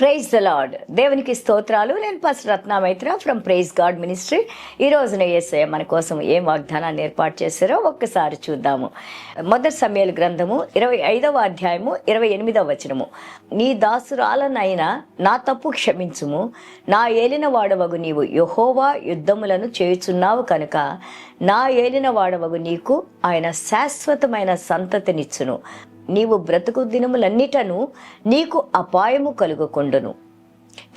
Praise the lord. దేవునికి స్తోత్రాలు. నేను pastor Ratna Maitra from praise God ministry. ఈ రోజున యేసయ్య మన కోసం ఏం వాగ్దానాన్ని ఏర్పాటు చేశారో ఒక్కసారి చూద్దాము. మొదటి సమూయేలు గ్రంథము 25వ అధ్యాయము 28వ వచనము. నీ దాసురాలనైనా నా తప్పు క్షమించుము, నా ఏలిన వాడవగు నీవు యెహోవా యుద్ధములను చేయుచున్నావు కనుక నా ఏలిన వాడవగు నీకు ఆయన శాశ్వతమైన సంతతినిచ్చును. నీవు బ్రతుకు దినములన్నిటను నీకు అపాయము కలుగకుండును.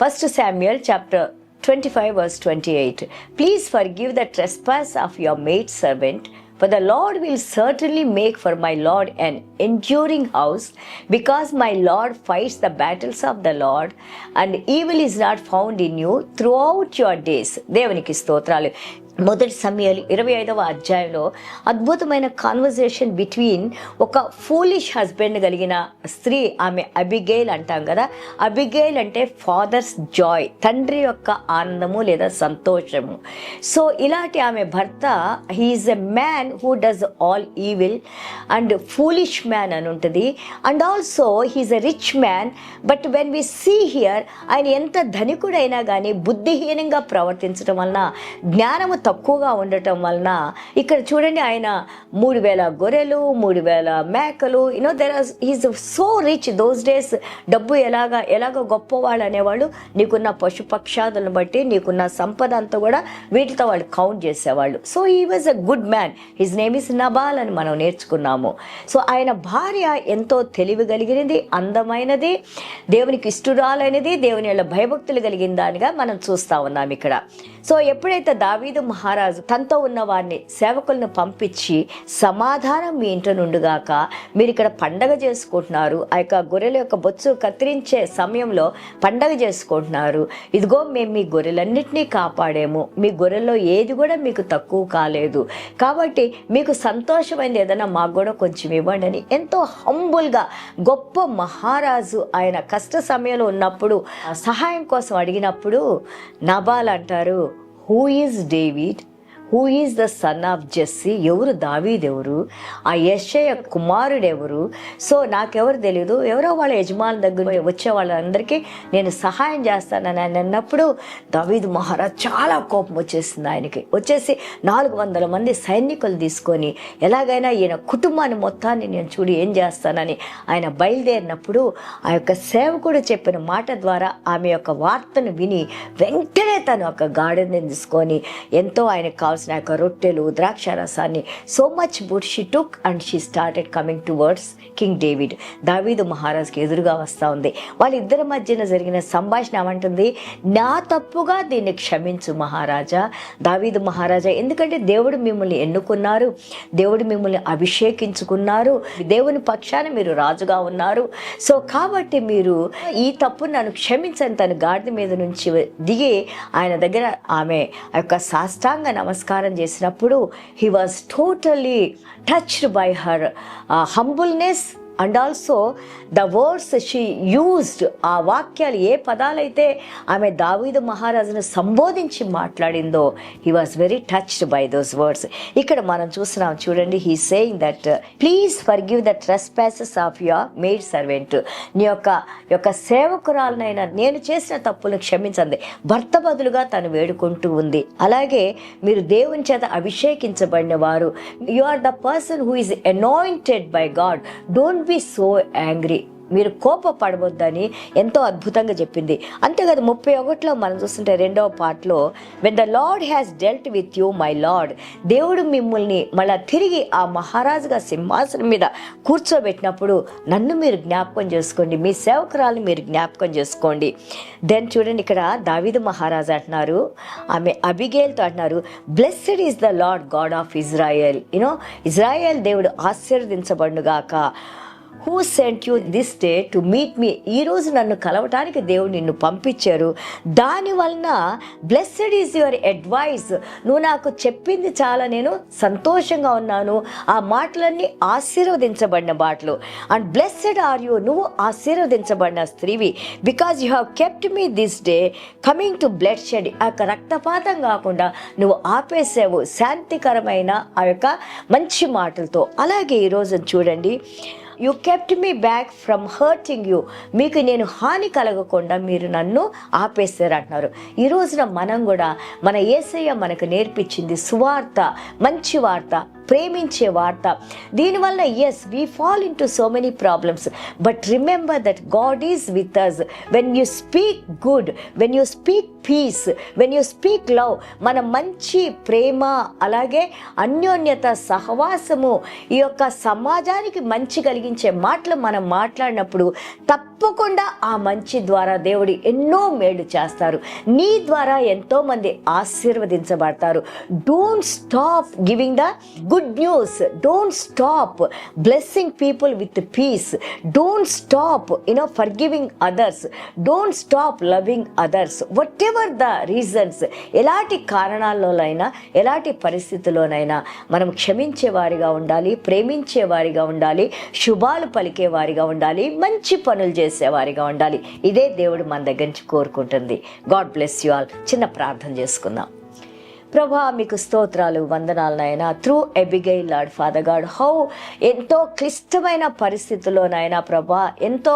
1 Samuel chapter 25 verse 28. Please forgive the trespass of your maidservant, for the Lord will certainly make for my Lord an enduring house, because my Lord fights the battles of the Lord, and evil is not found in you throughout your days. దేవునికి స్తోత్రాలు. మొదటి సమూయేలు 25వ అధ్యాయంలో అద్భుతమైన conversation between ఒక foolish husband కలిగిన స్త్రీ, ఆమె Abigail అంటాం కదా. అబిగైల్ అంటే ఫాదర్స్ జాయ్, తండ్రి యొక్క ఆనందము లేదా సంతోషము. సో ఇలాంటి ఆమె భర్త he's a man who does all evil and foolish man అని ఉంటుంది. And also he's a rich man. But when we see here, ఆయన ఎంత ధనికుడైనా కానీ బుద్ధిహీనంగా ప్రవర్తించడం వలన, జ్ఞానము తక్కువగా ఉండటం వలన, ఇక్కడ చూడండి ఆయన 3000 గొర్రెలు, 3000 మేకలు, he's so rich those days. డబ్బు ఎలాగ గొప్పవాళ్ళు అనేవాళ్ళు, నీకున్న పశుపక్షాదులను బట్టి నీకున్న సంపద అంతా కూడా వీటితో వాళ్ళు కౌంట్ చేసేవాళ్ళు. So he was a good man. His name is Nabal అని మనం నేర్చుకున్నాము. సో ఆయన భార్య ఎంతో తెలివి కలిగినది, అందమైనది, దేవునికి ఇష్టరాలైనది, దేవుని యొక్క భయభక్తులు కలిగిన దానిగా మనం చూస్తూ ఉన్నాం ఇక్కడ. సో ఎప్పుడైతే దావీదు మహారాజు తనతో ఉన్న వారిని సేవకులను పంపించి, సమాధానం మీ ఇంట నుండుగాక, మీరు ఇక్కడ పండగ చేసుకుంటున్నారు, ఆ యొక్క గొర్రెల యొక్క బొచ్చు కత్తిరించే సమయంలో పండగ చేసుకుంటున్నారు, ఇదిగో మేము మీ గొర్రెలన్నింటినీ కాపాడాము, మీ గొర్రెల్లో ఏది కూడా మీకు తక్కువ కాలేదు, కాబట్టి మీకు సంతోషమైనది ఏదైనా మాకు కూడా కొంచెం ఇవ్వండి అని ఎంతో హంబుల్గా, గొప్ప మహారాజు ఆయన కష్ట సమయంలో ఉన్నప్పుడు సహాయం కోసం అడిగినప్పుడు నబాల్ అంటారు, who is David, who is the son of Jesse, ఎవరు దావీదు, ఎవరు ఆ యెషయ కుమారుడు ఎవరు, సో నాకెవరు తెలియదు, ఎవరో వాళ్ళ యజమాని దగ్గర వచ్చే వాళ్ళందరికీ నేను సహాయం చేస్తానని ఆయన అన్నప్పుడు దావీదు మహారాజ్ చాలా కోపం వచ్చేసింది ఆయనకి. వచ్చేసి 400 మంది సైనికులు తీసుకొని ఎలాగైనా ఈయన కుటుంబాన్ని మొత్తాన్ని నేను చూడి ఏం చేస్తానని ఆయన బయలుదేరినప్పుడు, ఆ యొక్క సేవకుడు చెప్పిన మాట ద్వారా ఆమె యొక్క వార్తను విని వెంటనే తను ఒక గాడిదని తీసుకొని ఎంతో ఆయనకు కావాల్సిన యొక్క రొట్టెలు, ద్రాక్ష రసాన్ని, so much food she took and she started coming towards King David. దావీదు మహారాజుకి ఎదురుగా వస్తూ ఉంది. వాళ్ళిద్దరి మధ్యన జరిగిన సంభాషణ ఏమంటుంది, నా తప్పుగా దీన్ని క్షమించు మహారాజా, దావీదు మహారాజా, ఎందుకంటే దేవుడు మిమ్మల్ని ఎన్నుకున్నారు, దేవుడు మిమ్మల్ని అభిషేకించుకున్నారు, దేవుని పక్షాన మీరు రాజుగా ఉన్నారు, సో కాబట్టి మీరు ఈ తప్పు నన్ను క్షమించని తను గాడిద మీద నుంచి దిగి ఆయన దగ్గర ఆమె యొక్క సాష్టాంగ నమస్కారం చేసినప్పుడు he was totally touched by her humbleness and also the words she used. ఆ వాక్యాలు, ఏ పదాలైతే ఆమె దావీదు మహారాజును సంబోధించి మాట్లాడిందో, he was very touched by those words. ఇక్కడ మనం చూస్తున్నాం చూడండి, he saying that please forgive the trespasses of your maid servant. నీ యొక్క సేవకురాలనైనా నేను చేసిన తప్పులను క్షమించండి. భర్త బదులుగా తను వేడుకుంటూ ఉంది. అలాగే మీరు దేవుని చేత అభిషేకించబడిన వారు, you are the person who is anointed by God, don't be so angry, మీరు కోపపడవద్దని ఎంతో అద్భుతంగా చెప్పింది. అంతేకాదు 31లో మనం చూస్తుంటే 2వ పార్ట్లో, when the lord has dealt with you my lord, దేవుడు మిమ్మల్ని మళ్ళా తిరిగి ఆ మహారాజుగా సింహాసనం మీద కూర్చోబెట్టినప్పుడు నన్ను మీరు జ్ఞాపకం చేసుకోండి, మీ సేవకురాలను మీరు జ్ఞాపకం చేసుకోండి. దెన్ చూడండి, ఇక్కడ దావీదు మహారాజు అంటున్నారు, ఆమె అబిగేల్తో అంటున్నారు, blessed is the Lord God of Israel, Israel దేవుడు ఆశీర్వదించబడుగాక, who sent you this day to meet me, ఈరోజు నన్ను కలవటానికి దేవుడు నిన్ను పంపించారు, దానివలన బ్లెస్సెడ్ ఈజ్ యువర్ అడ్వైస్, నువ్వు నాకు చెప్పింది చాలా నేను సంతోషంగా ఉన్నాను, ఆ మాటలన్నీ ఆశీర్వదించబడిన మాటలు. అండ్ బ్లెస్సెడ్ ఆర్ యూ, నువ్వు ఆశీర్వదించబడిన స్త్రీవి, because you have kept me this day coming to bloodshed, ఆ యొక్క రక్తపాతం కాకుండా నువ్వు ఆపేసావు శాంతికరమైన ఆ యొక్క మంచి మాటలతో. అలాగే ఈరోజు చూడండి, you kept me back from hurting you. మీకు నేను హాని కలగకుండా మీరు నన్ను ఆపేశారు అంటున్నారు. ఈ రోజున మనం కూడా మన యేసయ్య మనకు నేర్పించింది సువార్త, మంచి వార్త, ప్రేమించే వార్త. దీనివల్ల as we fall in to so many problems, but remember that God is with us. When you speak good, when you speak peace, when you speak love, మన మంచి ప్రేమ, అలాగే అన్యోన్యత, సహవాసము, ఈ యొక్క సమాజానికి మంచి కలిగించే మాటలు మనం మాట్లాడినప్పుడు తప్పకుండా ఆ మంచి ద్వారా దేవుడు ఎన్నో మేలు చేస్తారు. నీ ద్వారా ఎంతోమంది ఆశీర్వదించబడతారు. Don't stop giving the good news. Don't stop blessing people with peace. Don't stop forgiving others. Don't stop loving others. Whatever the reasons, ఎలాంటి కారణాల్లోనైనా, ఎలాంటి పరిస్థితుల్లోనైనా మనం క్షమించే వారిగా ఉండాలి, ప్రేమించే వారిగా ఉండాలి, శుభాలు పలికే వారిగా ఉండాలి, మంచి పనులు చేసేవారిగా ఉండాలి. ఇదే దేవుడు మన దగ్గర నుంచి కోరుకుంటుంది. God bless you all. చిన్న ప్రార్థన చేసుకుందాం. ప్రభా, మీకు స్తోత్రాలు, వందనాలు నాయన. Through Abigail Lord Father God, how ఎంతో క్లిష్టమైన పరిస్థితుల్లోనైనా ప్రభా, ఎంతో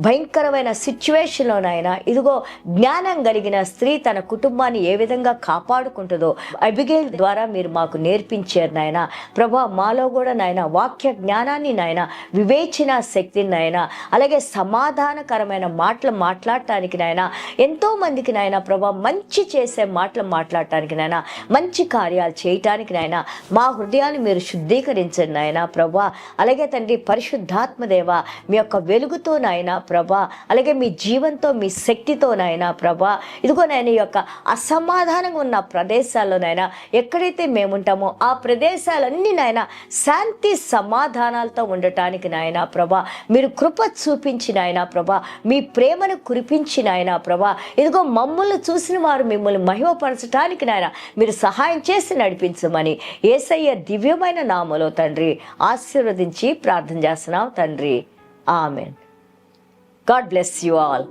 భయంకరమైన సిచ్యువేషన్లోనైనా ఇదిగో జ్ఞానం కలిగిన స్త్రీ తన కుటుంబాన్ని ఏ విధంగా కాపాడుకుంటుందో ఎబిగైల్ ద్వారా మీరు మాకు నేర్పించారు నాయన. ప్రభా, మాలో కూడా నాయన వాక్య జ్ఞానాన్ని నాయన, వివేచన శక్తిని నాయన, అలాగే సమాధానకరమైన మాటలు మాట్లాడటానికి నాయన, ఎంతో మందికి నాయన ప్రభా మంచి చేసే మాటలు మాట్లాడటానికి నాయన, మంచి కార్యాలు చేయటానికి నాయన మా హృదయాన్ని మీరు శుద్ధీకరించండి నాయన ప్రభా. అలాగే తండ్రి పరిశుద్ధాత్మదేవ, మీ యొక్క వెలుగుతో నాయన ప్రభా, అలాగే మీ జీవంతో, మీ శక్తితో నాయన ప్రభా, ఇదిగో నాయన ఈ యొక్క అసమాధానంగా ఉన్న ప్రదేశాల్లోనైనా ఎక్కడైతే మేముంటామో ఆ ప్రదేశాలన్నీ నాయన శాంతి సమాధానాలతో ఉండటానికి నాయన ప్రభా మీరు కృప చూపించి నాయన ప్రభా, మీ ప్రేమను కురిపించి నాయన ప్రభా, ఇదిగో మమ్మల్ని చూసిన వారు మిమ్మల్ని మహిమపరచటానికి నాయన మీరు సహాయం చేసి నడిపించమని యేసయ్య దివ్యమైన నామములో తండ్రి ఆశీర్వదించి ప్రార్థన చేస్తున్నాం తండ్రి. Amen. God bless you all.